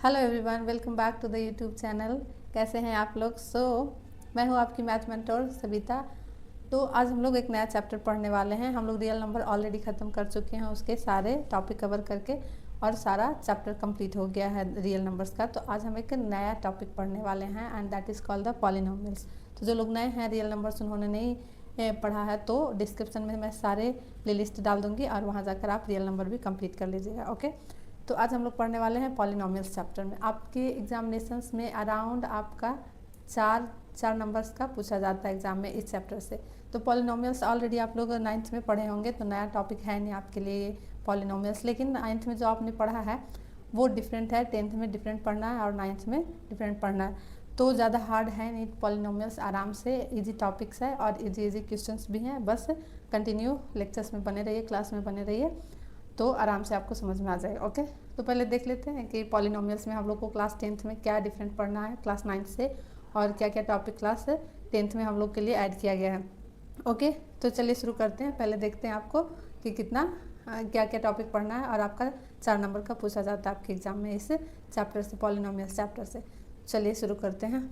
Hello everyone, welcome back to the YouTube channel. कैसे हैं आप लोग? मैं हूं आपकी मैथ मेंटोर सविता। तो आज हम लोग एक नया चैप्टर पढ़ने वाले हैं। हम लोग रियल नंबर ऑलरेडी ख़त्म कर चुके हैं, उसके सारे टॉपिक कवर करके, और सारा चैप्टर कंप्लीट हो गया है रियल नंबर्स का। तो आज हम एक नया टॉपिक पढ़ने वाले हैं and that is called the polynomials. तो जो लोग नए हैं, रियल नंबर्स उन्होंने नहीं पढ़ा है, तो डिस्क्रिप्शन में मैं सारे प्लेलिस्ट डाल दूँगी और वहाँ जाकर आप रियल नंबर भी कंप्लीट कर लीजिएगा। ओके, तो आज हम लोग पढ़ने वाले हैं पॉलिनोमियल्स चैप्टर में। आपके एग्जामिनेशंस में अराउंड आपका चार नंबर्स का पूछा जाता है एग्जाम में इस चैप्टर से। तो पॉलिनोमियल्स ऑलरेडी आप लोग 9th में पढ़े होंगे, तो नया टॉपिक है नहीं आपके लिए पॉलिनोमियल्स। लेकिन 9th में जो आपने पढ़ा है वो डिफरेंट है, 10th में डिफरेंट पढ़ना है और 9th में डिफरेंट पढ़ना है। तो ज़्यादा हार्ड है नहीं पॉलिनोमियल्स, आराम से इजी टॉपिक्स है और इजी क्वेश्चंस भी हैं। बस कंटिन्यू लेक्चर्स में बने रहिए, क्लास में बने रहिए, तो आराम से आपको समझ में आ जाएगा। ओके, तो पहले देख लेते हैं कि पॉलिनोमियल्स में हम लोग को क्लास 10th में क्या डिफरेंट पढ़ना है क्लास 9th से, और क्या क्या टॉपिक क्लास 10th में हम लोग के लिए ऐड किया गया है। ओके, तो चलिए शुरू करते हैं। पहले देखते हैं आपको कि कितना क्या क्या टॉपिक पढ़ना है, और आपका 4 नंबर का पूछा जाता है आपके एग्जाम में इस चैप्टर से, पॉलिनोमियल्स चैप्टर से। चलिए शुरू करते हैं।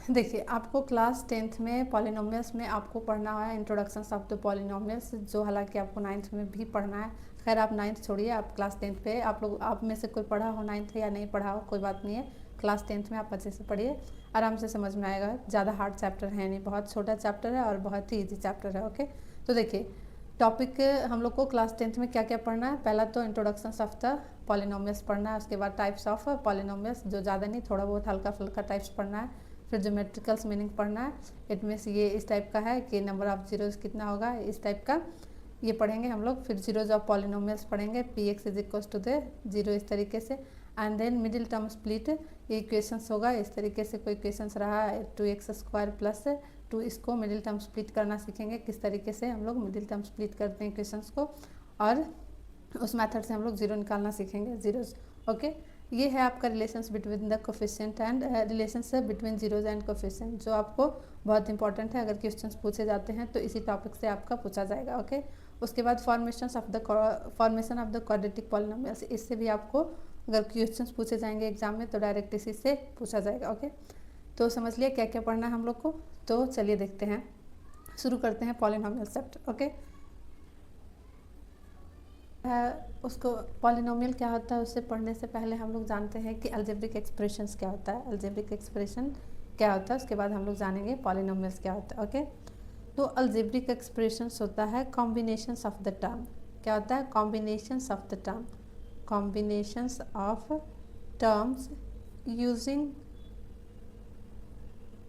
देखिए, आपको क्लास 10th में पॉलिनोमियल्स में आपको पढ़ना है इंट्रोडक्शंस ऑफ द पॉलिनोमियल्स, जो हालांकि आपको 9th में भी पढ़ना है। खैर, आप 9th छोड़िए, आप क्लास 10th पे आप में से कोई पढ़ा हो 9th या नहीं पढ़ा हो, कोई बात नहीं है। क्लास 10th में आप अच्छे से पढ़िए, आराम से समझ में आएगा। ज़्यादा हार्ड चैप्टर है नहीं, बहुत छोटा चैप्टर है और बहुत ही ईजी चैप्टर है। ओके, तो देखिए टॉपिक हम लोग को क्लास 10th में क्या क्या पढ़ना है। पहला तो इंट्रोडक्शंस ऑफ द पॉलिनोमियल्स पढ़ना है, उसके बाद टाइप्स ऑफ पॉलिनोमियल्स, जो ज़्यादा नहीं, थोड़ा बहुत हल्का फुल्का टाइप्स पढ़ना है। फिर ज्योमेट्रिकल्स मीनिंग पढ़ना है। इट मीन्स ये इस टाइप का है कि नंबर ऑफ जीरोज कितना होगा, इस टाइप का ये पढ़ेंगे हम लोग। फिर जीरोज ऑफ पॉलिनोमियल्स पढ़ेंगे, P X is equal to the zero, इस तरीके से। And then middle term split, ये इक्वेशंस होगा इस तरीके से। कोई इक्वेशंस रहा 2x² प्लस 2, इसको मिडिल टर्म स्प्लिट करना सीखेंगे, किस तरीके से हम लोग मिडिल टर्म स्प्लिट करते हैं इक्वेशंस को, और उस मेथड से हम लोग जीरो निकालना सीखेंगे, जीरोज। ओके, ये है आपका relations between the coefficient and relationship between zeros and coefficient, जो आपको बहुत इंपॉर्टेंट है। अगर क्वेश्चंस पूछे जाते हैं तो इसी टॉपिक से आपका पूछा जाएगा। ओके, उसके बाद formation of the quadratic polynomials, इससे भी आपको अगर क्वेश्चंस पूछे जाएंगे एग्जाम में तो डायरेक्ट इसी से पूछा जाएगा। ओके, तो समझ लिया क्या क्या पढ़ना है हम लोग को। तो चलिए देखते हैं, शुरू करते हैं पॉलिनोमियल चैप्टर। ओके, उसको पॉलिनोमियल क्या होता है उससे पढ़ने से पहले हम लोग जानते हैं कि अलजेब्रिक एक्सप्रेशंस क्या होता है, अलजेब्रिक एक्सप्रेशन क्या होता है, उसके बाद हम लोग जानेंगे पॉलिनोमियल्स क्या होता है। ओके, तो अलजेब्रिक एक्सप्रेशंस होता है कॉम्बिनेशंस ऑफ द टर्म। क्या होता है? Combinations of the term, combinations of terms using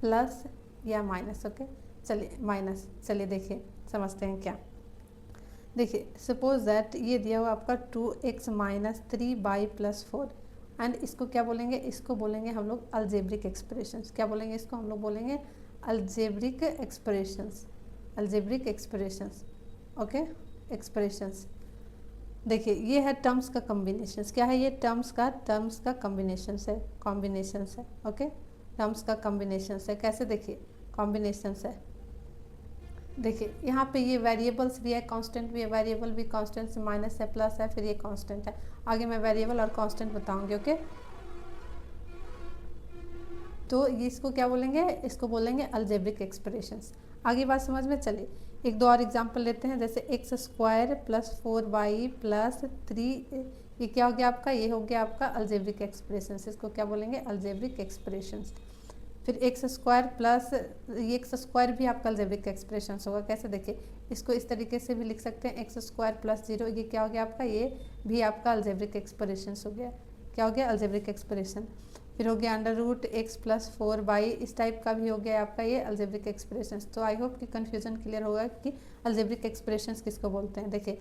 plus या माइनस। ओके, चलिए माइनस, चलिए देखिए समझते हैं क्या। देखिए, सपोज दैट ये दिया हुआ आपका 2x माइनस 3y+4, एंड इसको क्या बोलेंगे? इसको बोलेंगे हम लोग अलजेब्रिक एक्सप्रेशंस। क्या बोलेंगे इसको? हम लोग बोलेंगे algebraic expressions, algebraic expressions. Okay, expressions. देखिए, ये है टर्म्स का कॉम्बिनेशंस। क्या है ये? टर्म्स का कॉम्बिनेशंस है, कॉम्बिनेशंस है। ओके, टर्म्स का कॉम्बिनेशंस है। कैसे? देखिए, कॉम्बिनेशंस है। देखिए यहाँ पे ये वेरिएबल्स भी है, कांस्टेंट भी है, वेरिएबल भी कांस्टेंट से माइनस है, प्लस है, फिर ये कांस्टेंट है। आगे मैं वेरिएबल और कांस्टेंट बताऊंगी। ओके, तो ये इसको क्या बोलेंगे? इसको बोलेंगे अलजेब्रिक एक्सप्रेशंस। आगे बात समझ में चलिए, एक दो और एग्जांपल लेते हैं। जैसे x² + 4y + 3, ये क्या हो गया आपका? ये हो गया आपका अलजेब्रिक एक्सप्रेशंस। इसको क्या बोलेंगे? Algebraic expressions. फिर x² प्लस, ये x² भी आपका अलजेब्रिक एक्सप्रेशंस होगा। कैसे? देखिए, इसको इस तरीके से भी लिख सकते हैं, x² + 0, ये क्या हो गया आपका? ये भी आपका अलजेब्रिक एक्सप्रेशंस हो गया। क्या हो गया? Algebraic expression. फिर हो गया √x + 4y, इस टाइप का भी हो गया आपका ये अलजेब्रिक एक्सप्रेशंस। तो आई होप कि कन्फ्यूजन क्लियर होगा कि अलजेब्रिक एक्सप्रेशंस किसको बोलते हैं। देखिए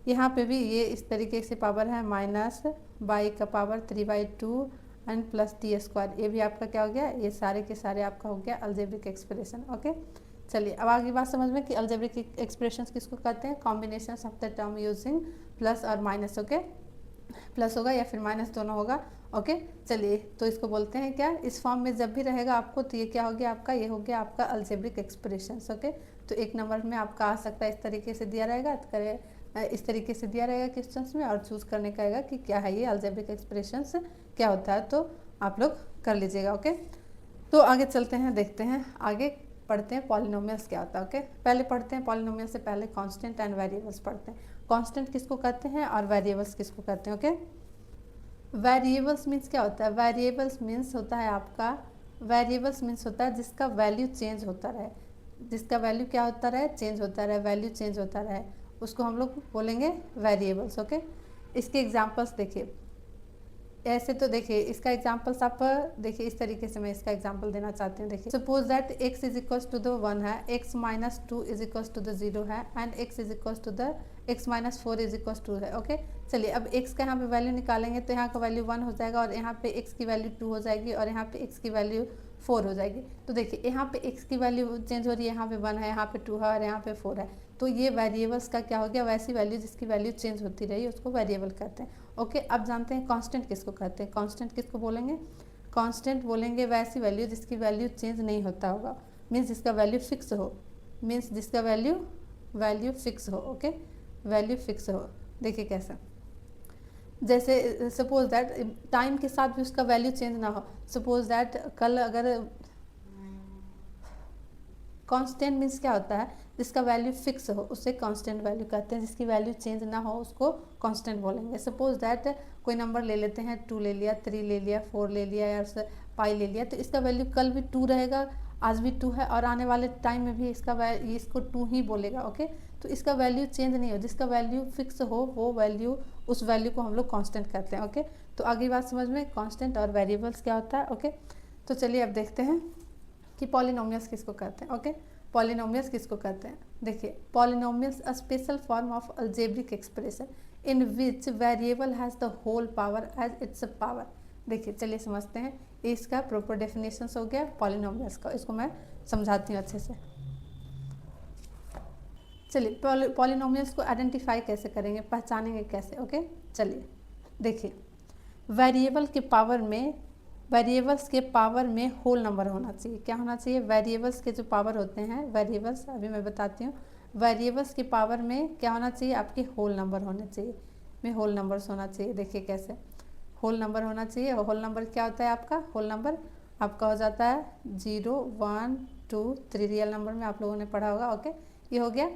यहाँ पे भी ये इस तरीके से पावर है, माइनस y का पावर 3/2 एंड प्लस t², ये भी आपका क्या हो गया? ये सारे के सारे आपका हो गया अलजेब्रिक एक्सप्रेशन। ओके, चलिए अब आगे बात समझ में कि अलजेब्रिक एक्सप्रेशंस किसको कहते हैं? Combinations of the term using plus और माइनस। ओके, प्लस होगा या फिर माइनस, दोनों होगा। ओके, चलिए तो इसको बोलते हैं क्या? इस फॉर्म में जब भी रहेगा आपको तो ये क्या हो गया आपका? ये हो गया आपका अलजेब्रिक एक्सप्रेशंस। ओके, तो एक नंबर में आपका आ सकता है इस तरीके से दिया रहेगा, तो इस तरीके से दिया रहेगा क्वेश्चंस में, और चूज़ करने का रहेगा कि क्या है ये अलजेब्रिक एक्सप्रेशंस क्या होता है, तो आप लोग कर लीजिएगा। ओके, तो आगे चलते हैं, देखते हैं आगे पढ़ते हैं पॉलिनोमियल्स क्या होता है। ओके, पहले पढ़ते हैं पॉलिनोमियल से पहले कांस्टेंट एंड वेरिएबल्स पढ़ते हैं। कांस्टेंट किसको कहते हैं और वेरिएबल्स किसको कहते हैं। ओके, वेरिएबल्स मीन्स क्या होता है, वेरिएबल्स मीन्स होता है आपका, वेरिएबल्स मीन्स होता है जिसका वैल्यू चेंज होता रहे, जिसका वैल्यू क्या होता रहे, चेंज होता रहे, वैल्यू चेंज होता रहे, उसको हम लोग बोलेंगे वेरिएबल्स। ओके, इसके एग्जांपल्स देखिए, ऐसे तो देखिए इसका एग्जांपल्स आप देखिए, इस तरीके से मैं इसका एग्जांपल देना चाहती हूँ। देखिए suppose that x is equals to the 1 है, x minus 2 is equals to the 0 है, and x is equals to the x minus 4 is equals to है। ओके, चलिए अब x का यहाँ पे वैल्यू निकालेंगे तो यहाँ का वैल्यू 1 हो जाएगा, और यहाँ पे x की वैल्यू 2 हो जाएगी, और यहाँ पे x की वैल्यू 4 हो जाएगी। तो देखिए यहाँ पे x की वैल्यू चेंज हो रही है, यहाँ पे 1 है, यहाँ पे 2 है, और यहाँ पे 4 है। तो ये वेरिएबल्स का क्या हो गया, वैसी वैल्यू जिसकी वैल्यू चेंज होती रही उसको वेरिएबल कहते हैं। ओके, अब जानते हैं कांस्टेंट किसको कहते हैं। कांस्टेंट किसको बोलेंगे, कांस्टेंट बोलेंगे वैसी वैल्यू जिसकी वैल्यू चेंज नहीं होता होगा, मीन्स जिसका वैल्यू फिक्स हो, मीन्स जिसका वैल्यू फिक्स हो। ओके, वैल्यू फिक्स हो। देखिए कैसे, जैसे सपोज दैट टाइम के साथ भी उसका वैल्यू चेंज ना हो। सपोज दैट कल अगर कांस्टेंट मीन्स क्या होता है, जिसका वैल्यू फिक्स हो उसे कांस्टेंट वैल्यू कहते हैं, जिसकी वैल्यू चेंज ना हो उसको कांस्टेंट बोलेंगे। सपोज दैट कोई नंबर ले लेते हैं, 2 ले लिया, 3 ले लिया, 4 ले लिया, या पाई ले लिया, तो इसका वैल्यू कल भी 2 रहेगा, आज भी 2 है, और आने वाले टाइम में भी इसको 2 ही बोलेगा। ओके, तो इसका वैल्यू चेंज नहीं हो, जिसका वैल्यू फिक्स हो वो वैल्यू, उस वैल्यू को हम लोग कांस्टेंट कहते हैं। ओके, तो आगे बात समझ में, कांस्टेंट और वेरिएबल्स क्या होता है। ओके, तो चलिए अब देखते हैं कि पॉलिनोमियल्स किसको कहते हैं। ओके, पॉलिनोमियल्स किसको कहते हैं। देखिए, polynomials a special form of algebraic expression in which variable has the whole power as its a power. देखिए चलिए समझते हैं, इसका प्रॉपर डेफिनेशन हो गया पॉलिनोमियल्स का, इसको मैं समझाती हूँ अच्छे से। चलिए पॉलिनोमियल्स को आइडेंटिफाई कैसे करेंगे, पहचानेंगे कैसे। ओके, चलिए देखिए, वेरिएबल्स के पावर में होल नंबर होना चाहिए। क्या होना चाहिए, वेरिएबल्स के जो पावर होते हैं, वेरिएबल्स अभी मैं बताती हूँ, वेरिएबल्स के पावर में क्या होना चाहिए, आपके होल नंबर होने चाहिए, में होल नंबर्स होना चाहिए। देखिए कैसे, होल नंबर होना चाहिए। होल नंबर क्या होता है आपका, होल नंबर आपका हो जाता है 0, 1, 2, 3, रियल नंबर में आप लोगों ने पढ़ा होगा। ओके, ये हो गया।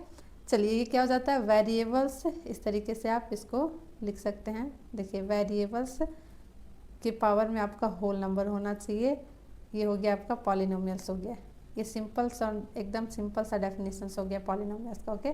चलिए ये क्या हो जाता है, वेरिएबल्स, इस तरीके से आप इसको लिख सकते हैं। देखिए वेरिएबल्स के पावर में आपका होल नंबर होना चाहिए, ये हो गया आपका पॉलिनोमियल्स हो गया। ये सिंपल सा, एकदम सिंपल सा डेफिनेशन हो गया पॉलिनोमियल्स का। ओके,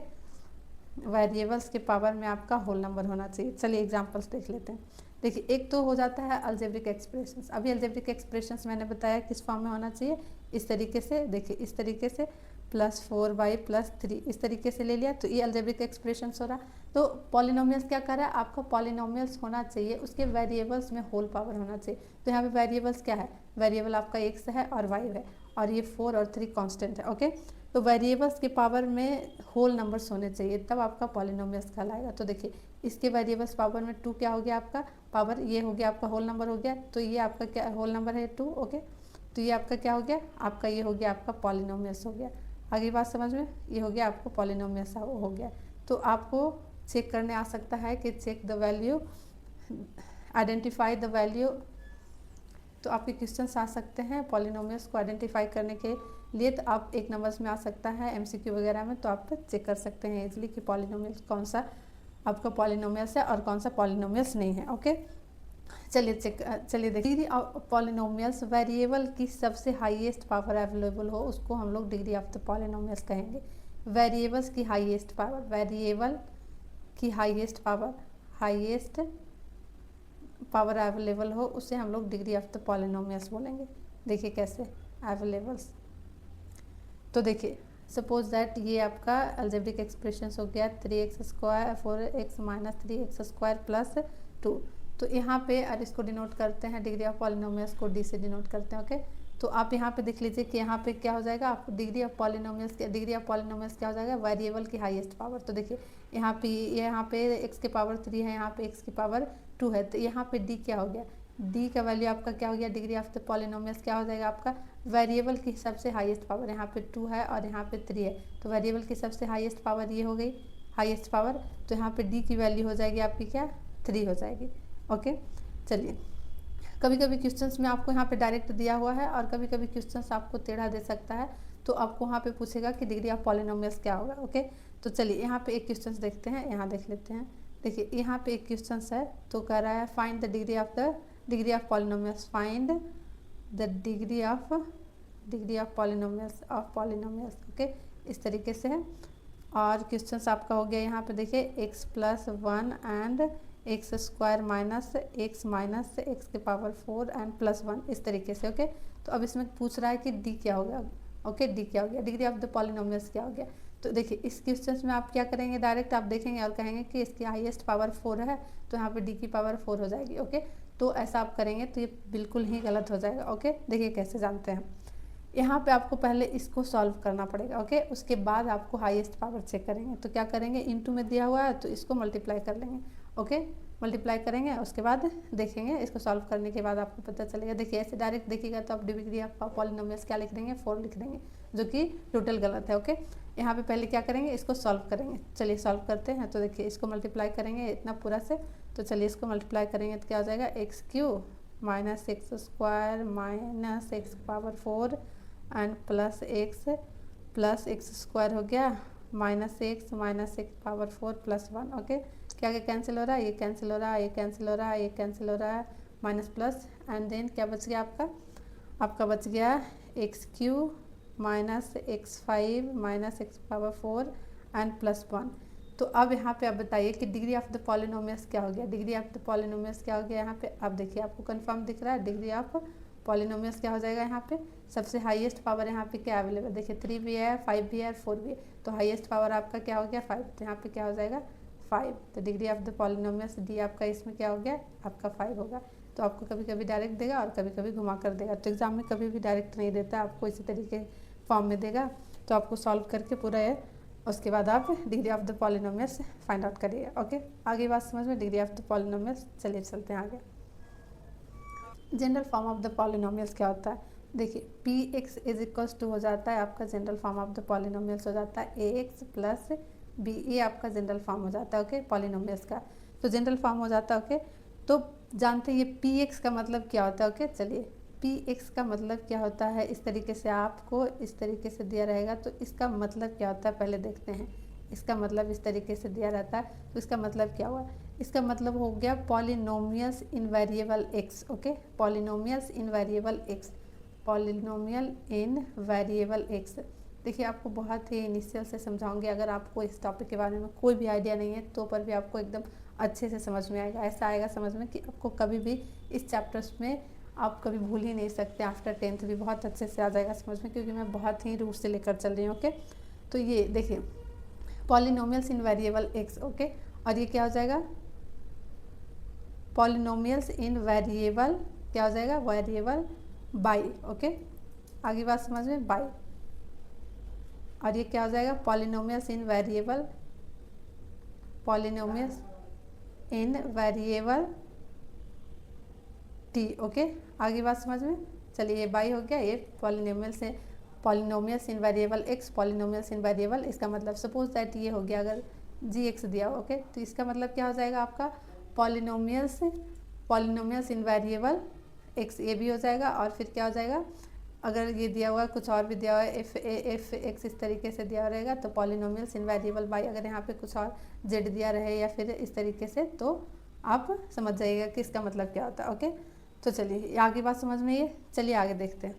वेरिएबल्स के पावर में आपका होल नंबर होना चाहिए। चलिए एग्जांपल्स देख लेते हैं। देखिए एक तो हो जाता है अलजेब्रिक एक्सप्रेशंस। अभी अलजेब्रिक एक्सप्रेशंस मैंने बताया किस फॉर्म में होना चाहिए, इस तरीके से। देखिए इस तरीके से +4y+3 इस तरीके से ले लिया, तो ये अलजेब्रिक एक्सप्रेशंस हो रहा। तो पॉलिनोमियल्स क्या कर रहा है, आपका पॉलिनोमियल्स होना चाहिए, उसके वेरिएबल्स में होल पावर होना चाहिए। तो यहाँ पे वेरिएबल्स क्या है, वेरिएबल आपका x है और y है, और ये 4 और 3 कांस्टेंट है। ओके, तो वेरिएबल्स के पावर में होल नंबर्स होने चाहिए, तब आपका पॉलिनोमियल्स कहलाएगा। तो देखिए इसके वेरिएबल्स पावर में 2 क्या हो गया आपका पावर, ये हो गया आपका होल नंबर हो गया, तो ये आपका क्या होल नंबर है 2। ओके, तो ये आपका क्या हो गया, आपका ये हो गया आपका पॉलिनोमियल्स हो गया। आगे बात समझ में, ये हो गया आपको पॉलिनोमियल्स हो गया। तो आपको चेक करने आ सकता है कि check the value, identify the value, तो आपके क्वेश्चंस आ सकते हैं पॉलिनोमियल्स को आइडेंटिफाई करने के लिए। तो आप एक नंबर्स में आ सकता है एमसीक्यू वगैरह में, तो आप चेक कर सकते हैं इजीली कि पॉलिनोमियल्स कौन सा आपका पॉलिनोमियल्स है और कौन सा पॉलिनोमियल्स नहीं है। ओके, चलिए देखिए, डिग्री ऑफ पॉलिनोमियल्स, वेरिएबल की सबसे हाईएस्ट पावर अवेलेबल हो उसको हम लोग डिग्री ऑफ द पॉलिनोमियल्स कहेंगे। वेरिएबल्स की हाईएस्ट पावर, वेरिएबल की हाईएस्ट पावर अवेलेबल हो उसे हम लोग डिग्री ऑफ द पॉलिनोमियल्स बोलेंगे। देखिए कैसे अवेलेबल्स, तो देखिए सपोज दैट ये आपका अलजेब्रिक एक्सप्रेशन हो गया 3x² 4x - 3x² +2। तो यहाँ पे और इसको डिनोट करते हैं, डिग्री ऑफ पॉलिनोमियल्स को डी से डिनोट करते हैं। ओके, तो आप यहाँ पे देख लीजिए कि यहाँ पे क्या हो जाएगा, आपको डिग्री ऑफ पॉलिनोमियल्स क्या हो जाएगा, वेरिएबल की हाईएस्ट पावर। तो देखिए यहाँ पे x की पावर 3 है, यहाँ पे x की पावर 2 है, तो यहाँ पे d क्या हो गया, d का वैल्यू आपका क्या हो गया, डिग्री ऑफ द पॉलिनोमियल्स क्या हो जाएगा आपका, वेरिएबल की सबसे हाईएस्ट पावर। यहाँ पे 2 है और यहाँ पे 3 है, तो वेरिएबल की सबसे हाईएस्ट पावर ये हो गई, हाईएस्ट पावर, तो यहाँ पे डी की वैल्यू हो जाएगी आपकी क्या 3 हो जाएगी। ओके चलिए, कभी कभी क्वेश्चंस में आपको यहाँ पे डायरेक्ट दिया हुआ है और कभी कभी क्वेश्चंस आपको टेढ़ा दे सकता है, तो आपको वहाँ पे पूछेगा कि डिग्री ऑफ पॉलिनोमियल्स क्या होगा। ओके तो चलिए यहाँ पे एक क्वेश्चंस देखते हैं, यहाँ देख लेते हैं। देखिए यहाँ पे एक क्वेश्चंस है, तो कह रहा है find the degree of polynomials, find the degree of polynomials. Okay इस तरीके से है। और क्वेश्चंस आपका हो गया यहाँ पे देखिए x + 1 and x square minus x के पावर 4 एंड +1 इस तरीके से। ओके तो अब इसमें पूछ रहा है कि डी क्या हो गया। ओके डी क्या हो गया, डिग्री ऑफ द पॉलिनोमियल्स क्या हो गया। तो देखिए इस क्वेश्चन में आप क्या करेंगे, डायरेक्ट आप देखेंगे और कहेंगे कि इसकी हाईएस्ट पावर 4 है, तो यहाँ पे डी की पावर 4 हो जाएगी। ओके तो ऐसा आप करेंगे तो ये बिल्कुल ही गलत हो जाएगा। ओके देखिए कैसे जानते हैं, यहाँ पे आपको पहले इसको सॉल्व करना पड़ेगा। ओके उसके बाद आपको हाईएस्ट पावर चेक करेंगे, तो क्या करेंगे, इनटू में दिया हुआ है तो इसको मल्टीप्लाई कर लेंगे। ओके मल्टीप्लाई करेंगे, उसके बाद देखेंगे, इसको सॉल्व करने के बाद आपको पता चलेगा। देखिए ऐसे डायरेक्ट देखिएगा तो आप डिग्री ऑफ पॉलिनोमियल्स क्या लिख देंगे, 4 लिख देंगे, जो कि टोटल गलत है। ओके यहाँ पे पहले क्या करेंगे, इसको सॉल्व करेंगे। चलिए सॉल्व करते हैं। तो देखिए इसको मल्टीप्लाई करेंगे इतना पूरा से, तो चलिए इसको मल्टीप्लाई करेंगे तो क्या हो जाएगा, x³ - x square - x power 4 and plus x square हो गया -एक्स पावर 4 +1। ओके क्या क्या कैंसिल हो रहा है, ये कैंसिल हो रहा है, ये कैंसिल हो रहा है, ये कैंसिल हो रहा है, माइनस प्लस एंड देन क्या बच गया आपका बच गया x³ - x5 - x power 4 and +1। तो अब यहाँ पे आप बताइए कि डिग्री ऑफ द पॉलिनोमियल्स क्या हो गया, डिग्री ऑफ द पॉलिनोमियल्स क्या हो गया। यहाँ पे अब देखिए आपको कंफर्म दिख रहा है, डिग्री ऑफ पॉलिनोमियल्स क्या हो जाएगा। यहाँ पे सबसे हाईएस्ट पावर यहाँ पे क्या अवेलेबल, देखिए 3 भी है, 5 भी है, 4 भी है, तो हाईएस्ट पावर आपका क्या हो गया 5, तो यहाँ पे क्या हो जाएगा 5। तो degree of the polynomials D आपका इसमें क्या हो गया, आपका 5 होगा। तो आपको कभी कभी डायरेक्ट देगा और कभी कभी घुमा कर देगा, तो एग्जाम में कभी भी डायरेक्ट नहीं देता, आपको इसी तरीके फॉर्म में देगा। तो आपको सॉल्व करके पूरा है, उसके बाद आप degree of the polynomials find out करिएगा। ओके आगे बात समझ में, डिग्री ऑफ द पॉलिनोमियल्स। चलिए चलते हैं आगे। General form of the polynomials क्या होता है, देखिए px = हो जाता है आपका general form of the polynomials हो जाता है ax + b, ये आपका जनरल फॉर्म हो जाता है। ओके पॉलिनोमियल्स का तो जनरल फॉर्म हो जाता है। ओके तो जानते हैं ये px का मतलब क्या होता है। ओके चलिए px का मतलब क्या होता है, इस तरीके से आपको इस तरीके से दिया रहेगा, तो इसका मतलब क्या होता है पहले देखते हैं। इसका मतलब इस तरीके से दिया रहता है, तो इसका मतलब क्या हुआ, इसका मतलब हो गया पॉलिनोमियल्स इन वेरिएबल एक्स। ओके पॉलिनोमियल्स इन वेरिएबल एक्स, पॉलिनोमियल इन वेरिएबल एक्स। देखिए आपको बहुत ही इनिशियल से समझाऊंगी, अगर आपको इस टॉपिक के बारे में कोई भी आइडिया नहीं है तो पर भी आपको एकदम अच्छे से समझ में आएगा। ऐसा आएगा समझ में कि आपको कभी भी इस चैप्टर्स में आप कभी भूल ही नहीं सकते, आफ्टर 10th भी बहुत अच्छे से आ जाएगा समझ में, क्योंकि मैं बहुत ही रूट से लेकर चल रही हूँ। ओके तो ये देखिए पॉलिनोमियल्स इन वेरिएबल एक्स। ओके और ये क्या हो जाएगा, पॉलिनोमियल्स इन वेरिएबल क्या हो जाएगा, वेरिएबल बाई। ओके आगे बात समझ में, बाई। और ये क्या हो जाएगा, पॉलिनोमियल्स इन वेरिएबल टी। ओके आगे बात समझ में, चलिए ये बाई हो गया, ये पॉलिनोमियल्स इन वेरिएबल एक्स, पॉलिनोमियल्स इन वेरिएबल, इसका मतलब सपोज दैट ये हो गया अगर g(x) दिया हो। ओके तो इसका मतलब क्या हो जाएगा आपका पॉलिनोमियल्स इन वेरिएबल एक्स, ये भी हो जाएगा। और फिर क्या हो जाएगा, अगर ये दिया हुआ कुछ और भी दिया हुआ है f x इस तरीके से दिया रहेगा, तो पॉलिनोमियल्स इन वेरिएबल बाई, अगर यहाँ पे कुछ और z दिया रहे या फिर इस तरीके से, तो आप समझ जाइएगा कि इसका मतलब क्या होता है। ओके तो चलिए आगे बात समझ में, ये चलिए आगे देखते हैं।